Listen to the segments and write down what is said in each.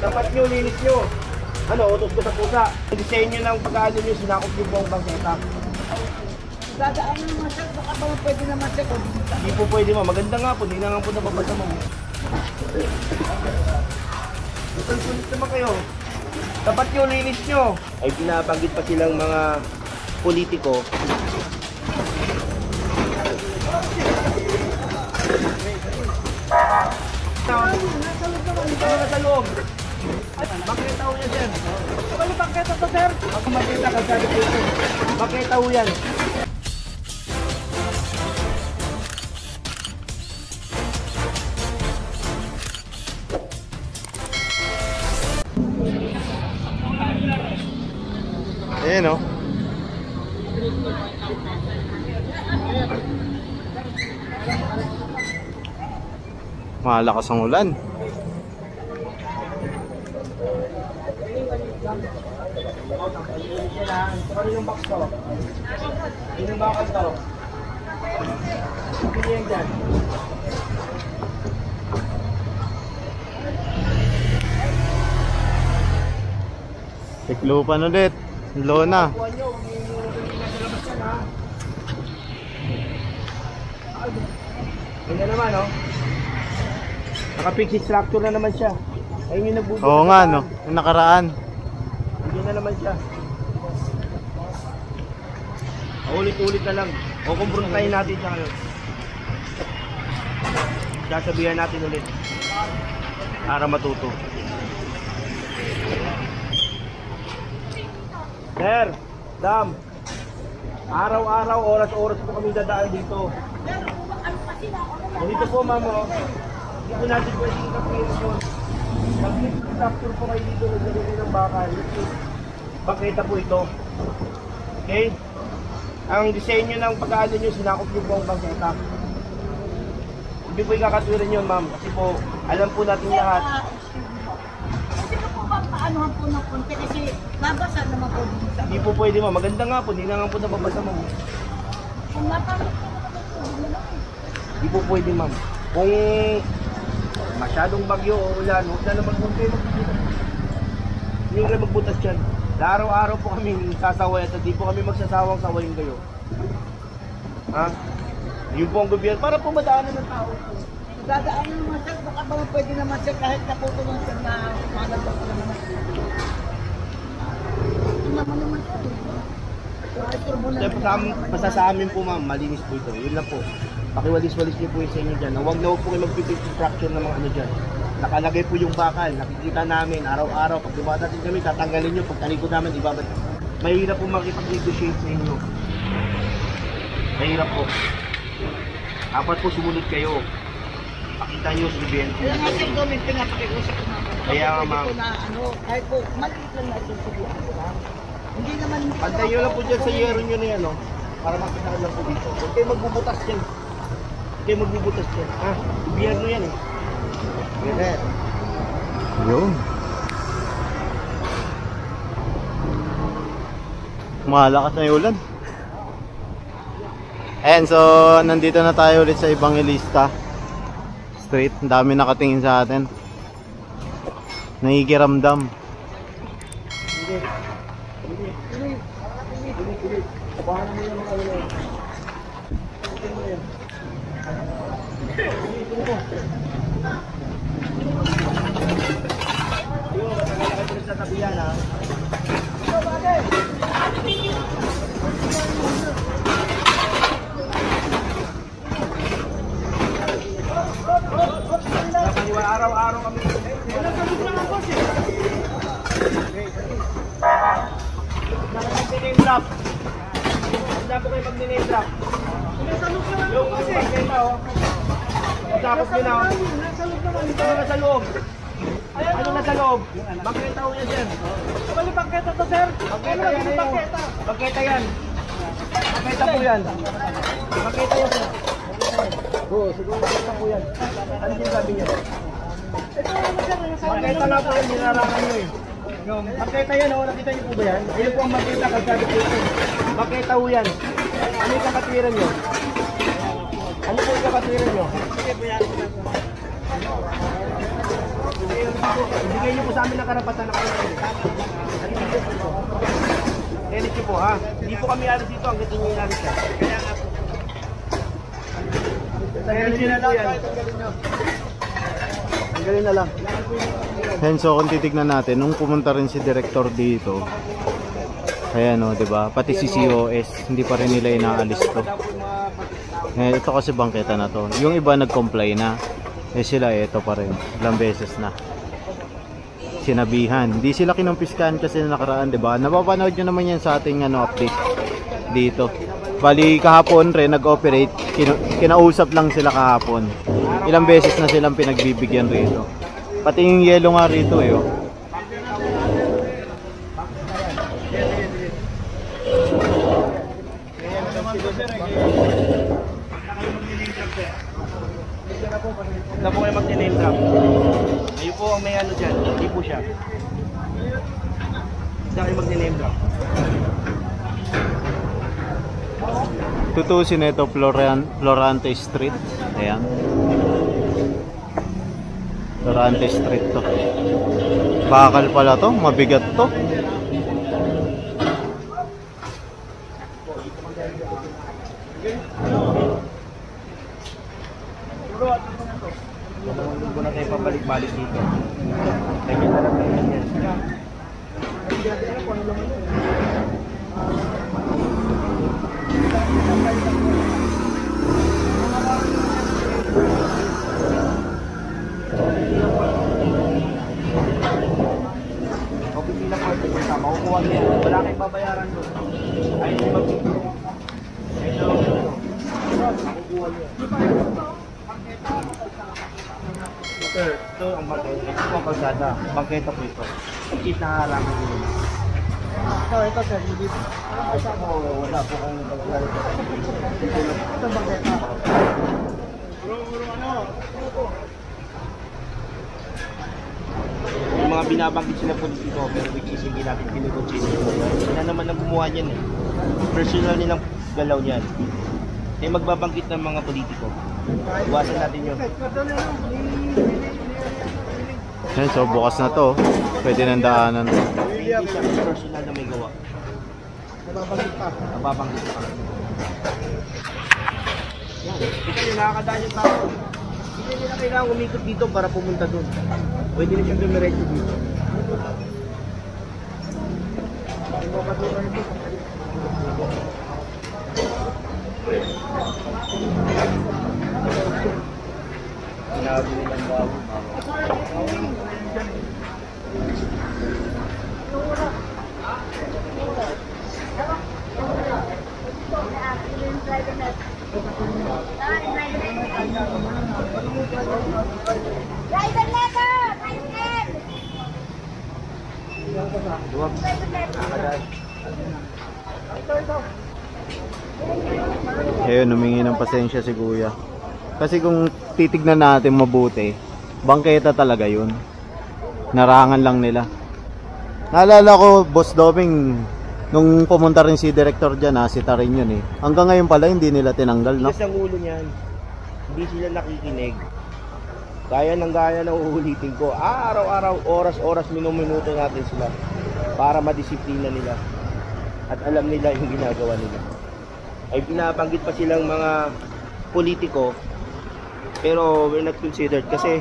Dapat nyo, linis nyo. Ano, utos ko sa pusa. Ang disenyo ng pag-aano nyo, sinakop yung buong bangketa. Dadaan naman sir, baka ba pwede naman sir? Hindi po pwede ma, maganda nga po, hindi na nga po nababasa mo. Sulit naman kayo. Dapat nyo, linis nyo. Ay pinabanggit pa silang mga politiko. Nasa loob. Makita ho yan, sir. Ano bangketa to sir? Ako makita ka sabi ko ito. Makita ho yan. Ayan o. Malakas ang ulan. Yung box to. Yung bakal to. Pili yan dyan. Tiklupan ulit. Lona. Yan na naman, no? Naka-fixed structure na naman siya. Ayun yung nagbubuo. Oo nga, no? Yung nakaraan. Hindi na naman siya. Ulit-ulit na lang. O kumprontahin natin siya ngayon. Sasabihan natin ulit. Para matuto. Sir, Dam. Araw-araw, oras-oras po kami dadaan dito. Dito po, ma'am, oh. Dito natin pwede yung kapirasyon. Mag-fixed structure po kayo dito. Naglagay ng bakal. Bakita po ito. Okay? Ang disenyo ng pag-aano nyo, sinakop yung buong bangketa. Hindi po ikakatwiran yun, ma'am. Kasi po, alam po natin lahat. Kasi po ba paanohan po ng konti? Kasi nabasa naman po dito. Hindi po pwede, ma'am. Maganda nga po. Hindi na nga po nababasa, ma'am. Kung napamit po naman po. Hindi po pwede, ma'am. Kung masyadong bagyo o ulan, huwag na naman kung kayo magbutas. Hindi kayo magbutas dyan. Araw-araw po kami sasaway at hindi po kami magsasawang sawayin kayo. Ha? Yun po ang gobyerno. Para po madaanan ng tao. Dadaan naman sir, baka ba pwede naman sir kahit naputulong sir na maganda po naman. Ito naman sir. Basta sa amin po, ma'am, malinis po ito. Yun lang po. Pakiwalis-walis niyo po yung sa inyo dyan. Huwag na po kayo mag-fixed structure ng mga ano dyan. Nakalagay po yung bakal. Nakikita namin araw-araw. Pag dumadating kami, tatanggalin nyo. Pag talikod namin, ibabad. Mahirap po makipag-negotiate sa inyo. Mahirap po. Dapat po sumunod kayo. Pakita nyo sa event. Kaya nga sir, comment nga pakiusap ko naman. Kaya nga, ma'am. Kahit po, maliit lang natin sa buwan. Hindi naman... Pantay nyo lang po dyan sa yero nyo na yan, no? Para makita lang po dito. Huwag kayo magbubutas dyan. Huwag kayo magbubutas dyan. Ha? Gobyerno yan, eh. Ganyan. Yun. Malakas na yung ulan. Ayan, so nandito na tayo ulit sa Evangelista Street. Ang dami nakatingin sa atin. Nakikiramdam. Sa tabihan, ha? Araw-araw kami. Mag-name drop. Wala po kayo mag-name drop. Yung pagkita, oh. Tapos yun, oh. Ano na sa loob? Ano na sa loob? Bangketa ho yan, sir. Bali bangketa to sir? Bangketa yan, bangketa yan. Bangketa po yan. Bangketa yan, sir. Oo, siguro bangketa po yan. Ano yung sabi niya? Bangketa nga po yan, nilarakan nyo eh. Bangketa yan, oh. Nakita niyo po ba yan? Ayan po ang bangketa, kalsado po ito. Bangketa ho yan. Ano yung kakatwiran nyo? Ano po yung kakatwiran nyo? Sige po yan. Ibigay niyo po sa amin ang karapatan na kayo. Edit niyo po ha. Hindi po kami alis dito hanggang hindi nyo inalis siya. Kaya nga po. Edit niyo na lang. Tanggalin na lang. Ayan, so kung titignan natin, nung pumunta rin si director dito, ayan o, diba? Pati si COS, hindi pa rin nila inaalis to. Eh, ito kasi bangketa na to. Yung iba nag-comply na. Eh sila, ito pa rin. Ilang beses na. Sinabihan. Hindi sila kinumpiskan kasi na nakaraan, diba? Napapanood nyo naman yan sa ating update dito. Bali, kahapon rin nag-operate. Kinausap lang sila kahapon. Ilang beses na silang pinagbibigyan rito. Pati yung yellow nga rito eh. Oh. Na po kayo mag-name drop. Ayun po ang may ano dyan. Hindi po siya. Hindi kayo mag-name drop. Tutusin ito Florante Street. Ayan. Florante Street to. Bakal pala to. Mabigat to. Huwag na tayo pabalik-balik dito. Ganyan na lang ganyan. Opisina po ito sa makukuha niya. Wala kayong babayaran doon. Ayun yung magbibigay. Ito. Makukuha niya. Sir, ito ang bangketa. Ito ang kalsada. Bangketa po ito. Which is nakaharapin nyo. Ito sir, hindi po. Wala po kong bangketa. Ito bangketa. Yung mga binabanggit sila politiko, pero which is hindi natin pinukonsider. Sila naman ang gumawa niyan eh. Personal nilang galaw niyan. Eh magbabanggit ng mga politiko. Iwasan natin yun. Ayan, so bukas na to. Pwede nang daanan. Hindi siya personal na may gawa. Nababanggit pa. Nababanggit pa. Yan. Ito yung nakakadaan yung tao. Hindi nila kailangan umikot dito para pumunta doon. Pwede na siyang dumiretso dito. Sinabi nilang bago. Driver letter! Driver! Duwag. Nakakadaan. Ayun, humingi ng pasensya si Kuya. Kasi kung titignan natin mabuti, bangketa talaga yun. Narangan lang nila. Naalala ko, Boss Doming, nung pumunta rin si Director dyan, nasita rin yun eh. Hanggang ngayon pala, hindi nila tinanggal, no? Tigas ang ulo niyan. Hindi sila nakikinig. Gaya ng uulitin ko. Araw-araw, oras-oras, minuto natin sila para madisiplina nila. At alam nila yung ginagawa nila. Ay pinabanggit pa silang mga politiko, pero we're not considered kasi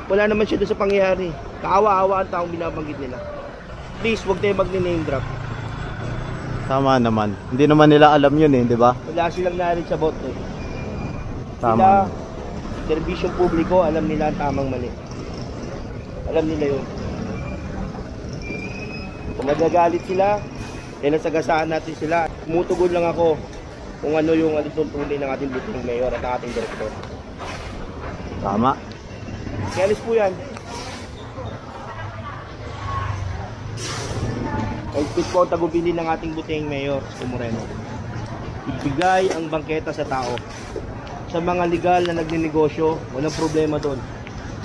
wala naman siya doon sa pangyayari. Kaawa-awa ang taong binabanggit nila. Please, huwag tayo mag-name drop. Tama naman. Hindi naman nila alam yun eh, di ba? Wala silang knowledge about it. Tama. Sila, serbisyong publiko, alam nila ang tamang mali. Alam nila yun. Kung nagagalit sila, nasagasaan natin sila. Tumutugon lang ako kung ano yung tuntunin ng ating buting mayor at ating direktor. Tama. Kialis po yan. Ito po ang tagubilin ng ating buting mayor, si Moreno. Ibigay ang bangketa sa tao. Sa mga legal na nagninegosyo, walang problema doon.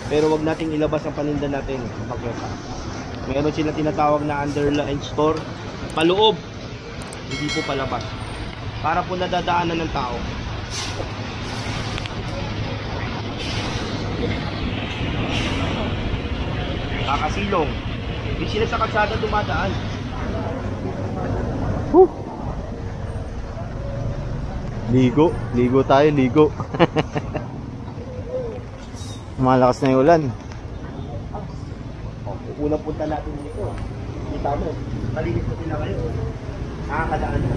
Pero wag nating ilabas ang paninda natin sa bangketa. Meron silang tinatawag na underline store. Paloob, hindi po palabas. Para po nadadaanan ng tao. kakasilong. Hindi sila sa kalsada dumadaan. Ligo tayo, ligo. Malakas na yung ulan. Unang punta natin dito. Kita mo, malinis na sila kayo. Nakakadaan na.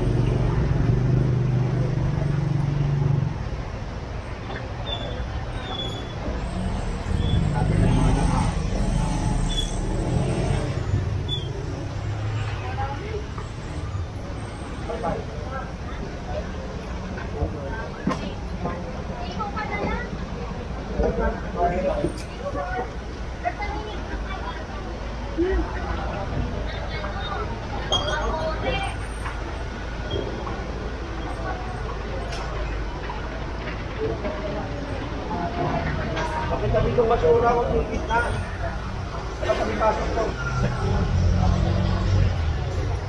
Bakit sabi kong basura ko yung gitna? Bakit sabi pasok ko?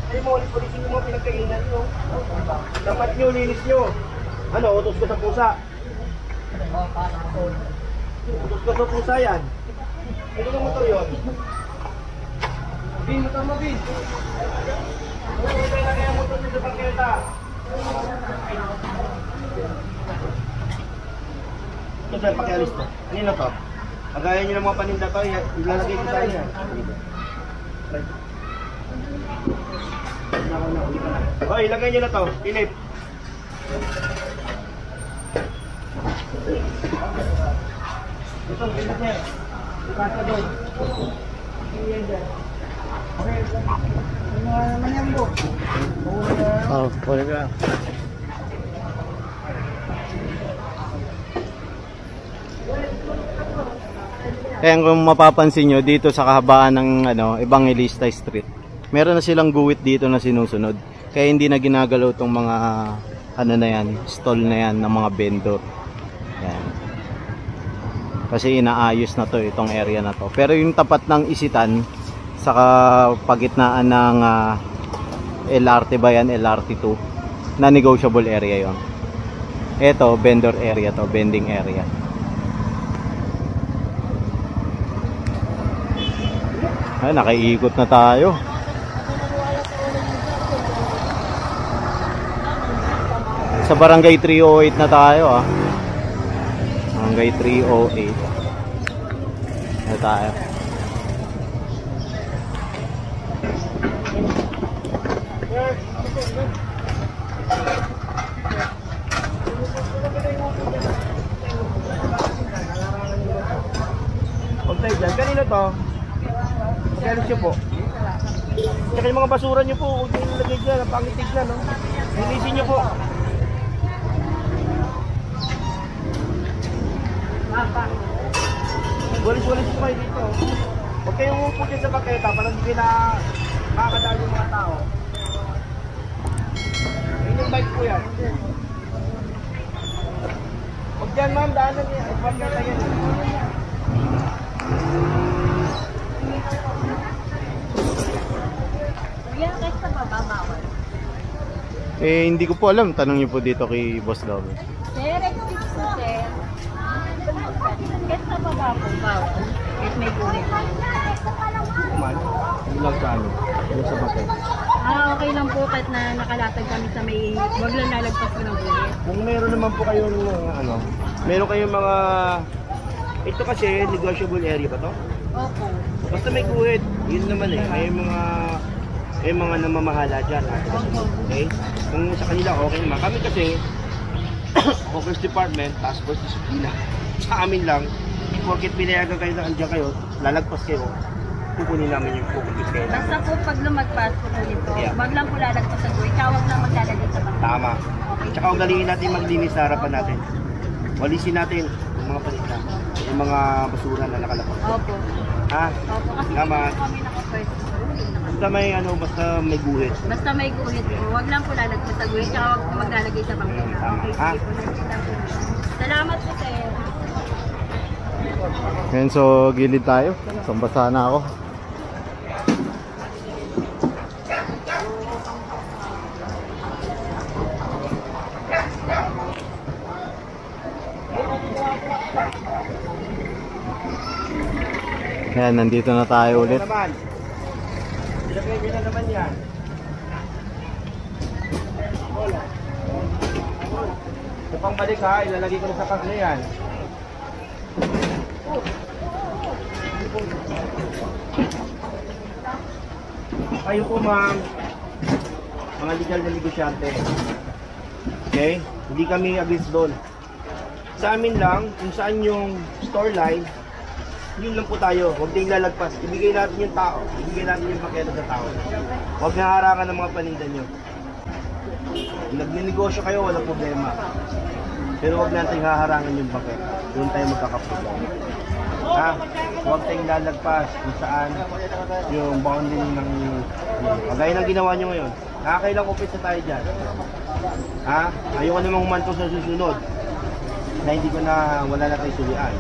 Hindi mo, ulit-ulitin mo pinagkainan nyo. Dapat nyo, linis nyo. Ano, utos ko sa pusa. Utos ko sa pusa yan. Ano yung motor yun? Bin, motor mo, Bin. Ano yung kailangan yung motor nyo sa pagkita? Ito sir, pakialis to. Kanino to? Pagaya nyo ng mga paninda to, ilalagay ko sa inyo. Hoy, ilagay nyo na to. Philip. Ito, Philip niya. Ikasa doon. Iyan dyan. Okay, ano naman yan po? Oh, wala ka. Kaya kung mapapansin nyo dito sa kahabaan ng Evangelista Street, meron na silang guwit dito na sinusunod. Kaya hindi na ginagalaw tong mga stall na yan ng mga vendor. Yan. Kasi inaayos na to itong area na to. Pero yung tapat ng Isitan sa pagitnaan ng LRT ba yan, LRT2, na negotiable area yon. Ito vendor area to, vending area. Ay, nakaiikot na tayo. Sa Barangay 308 na tayo Barangay 308 na tayo. Huwag tayo dyan. Kanino to? Pagkalis nyo po. Tsaka yung mga basura nyo po, huwag nyo nilagay dyan. Ang pangitig na, no? Linisin nyo po. Walis-walis po kayo dito. Huwag kayong umupo dyan sa baketa para hindi na makakadaan yung mga tao. Ayun yung bike po yan. Huwag dyan ma'am, daanan niya. Huwag na tayo. Kuya, kahit sa baba, bawal. Hindi ko po alam. Tanong niyo po dito kay Boss Lover. Sir, excuse po, sir. Kahit sa baba po, bawal. Kahit may gulit. Man, hindi lang sa ano. Yung sa baketa. Okay lang po kahit na nakalatag kami sa may... Huwag lang lalagpas ko ng gulit. Kung meron naman po kayong meron kayong mga... Ito kasi, negotiable area ba to? Opo. Basta may guhit, yun naman may mga namamahala dyan. Okay? Kung sa kanila okay naman. Kami kasi, Office Department, Task Force Disciplina. Sa amin lang, porket pinayagan kayo na andyan kayo, lalagpas kayo, kukunin namin yung kukunin kayo. Basta po pag lumagpas po nito, Yeah. wag lang po lalagpas sa gulit. Kawag lang maglalagay sa bangka. Tama. Okay. Tsaka ugaliin natin maglinis sa harapan natin. Walisin natin yung mga palinda, yung mga basura na nakalapag. Opo. Ha? Opo, kasi Tama. hindi po kami nakapwede. Basta may basta may guhit. Basta may guhit po. Wag lang po lalagpas sa gulit, tsaka wag po maglalagay sa bangka. Okay, Ah. sige po. Nakikita po. Salamat po, sir. Ngayon, so gilid tayo. Sambasa na ako. Ayan, nandito na tayo ulit. Naman. Ilagay nyo na naman yan. Ito pang balik ha, ilalagay ko na sa kasya yan. Kayo po ma'am, mga legal na negosyante. Okay? Hindi kami against doon. Sa amin lang, kung saan yung store line, yun lang po tayo. Huwag tayong lalagpas. Ibigay natin yung tao. Ibigay natin yung paketa sa tao. Huwag naharangan ng mga paninda nyo. Nagninegosyo kayo, walang problema. Pero huwag natin haharangan yung paketa. Doon tayo magkakaproblema. Ha? Huwag tayong lalagpas kung saan yung boundary ng kagaya ng ginawa nyo ngayon. Nakakailang upit sa tayo dyan. Ha? Ayoko namang humanto sa susunod na hindi ko na wala na tayo sulian.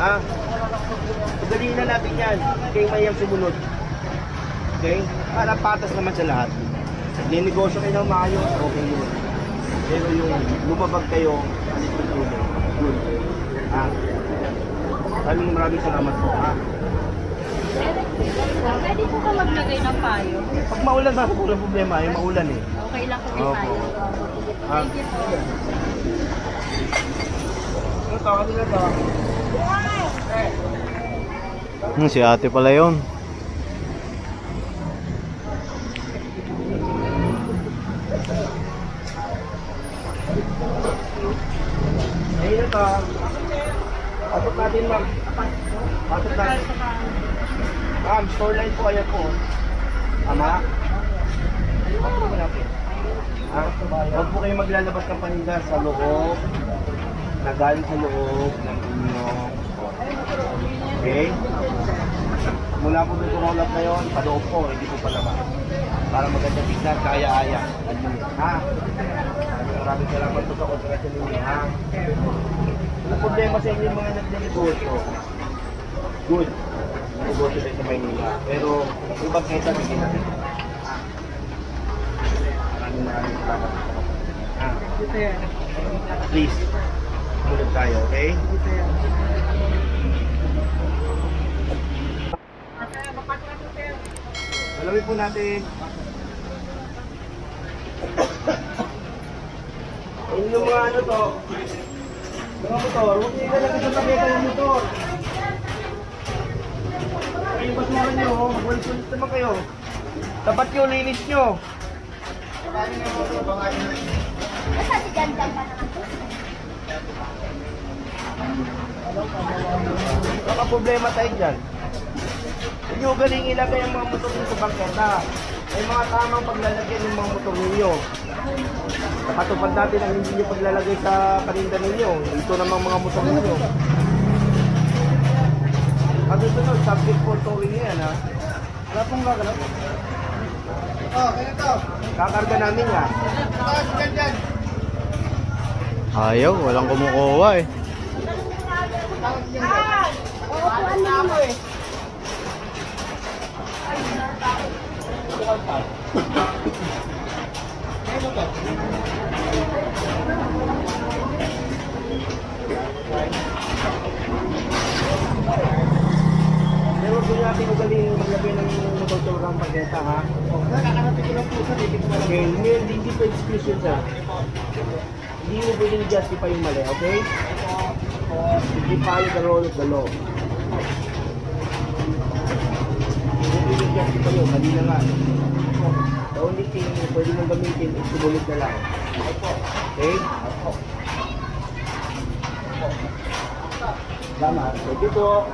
Ha? Pagdaliin na natin yan. Kaya mayang sumunod. Okay? Para patas naman sa lahat. Ninegosyo kayo ng maayos, okay yun. Pero yung lumabag kayo, alis ko tuloy. Good. Ha? Maraming salamat po. Ha? Pwede po ka maglagay ng payo. Pag maulan ba, walang problema. Yung maulan eh. Okay lang kung may payo. Ha? Thank you po. Ano to? Ano na to? Si ate pala yun. Ayun na to. Pasok natin ma'am. Pasok natin. Ma'am, store line po kayo po. Tama? Pasok mo natin. Huwag po kayo maglalabas ng paninda sa loob. Nagaling sa loob ng inyong store. Okay? Mula po sa roll up na yun, paloob po, hindi po palabas. Para maganda tignan, kaya-aya. Ha? Maraming salamat po sa kontrasyon ninyo, ha? Ang problema sa inyo yung mga nagnegosyo. Good. Negosyo tayo sa Maynila. Pero, ibang kesa, bigyan natin. Ha? Maraming salamat. Ha? Please, tulog tayo, okay? Alamin po natin. Yung mga ano to, mga motor, huwag nyo ilalagay sa paketa yung motor. Yung basura nyo, magwalis-walis naman kayo. Tapat nyo, linis nyo. Baka problema tayo dyan. Huwag nyo galing ilagay ang mga motor nyo sa bangketa. May mga tamang paglalagyan ng mga motor ninyo. Nakatupad natin ang hindi nyo paglalagay sa paninda ninyo. Ito namang mga motor ninyo. Pagkasunod, subject for towing yan ha. Wala pong gagalap. Ganito. Kakarga namin yan. Ayaw, walang kumukuha eh. Pero kung natin magaling maglagay ng motor ng pagketa ha. Nakakanapin ko lang po sa titig mo. Okay, hindi po exclusion sa. Hindi mo pwedeng justify yung mali, okay? Hindi follow the rule of the law. Hindi mo pwedeng justify yun, mali na nga. The only thing na pwede mong gamitin is sumulit na lang. Okay? Salamat. Thank you po.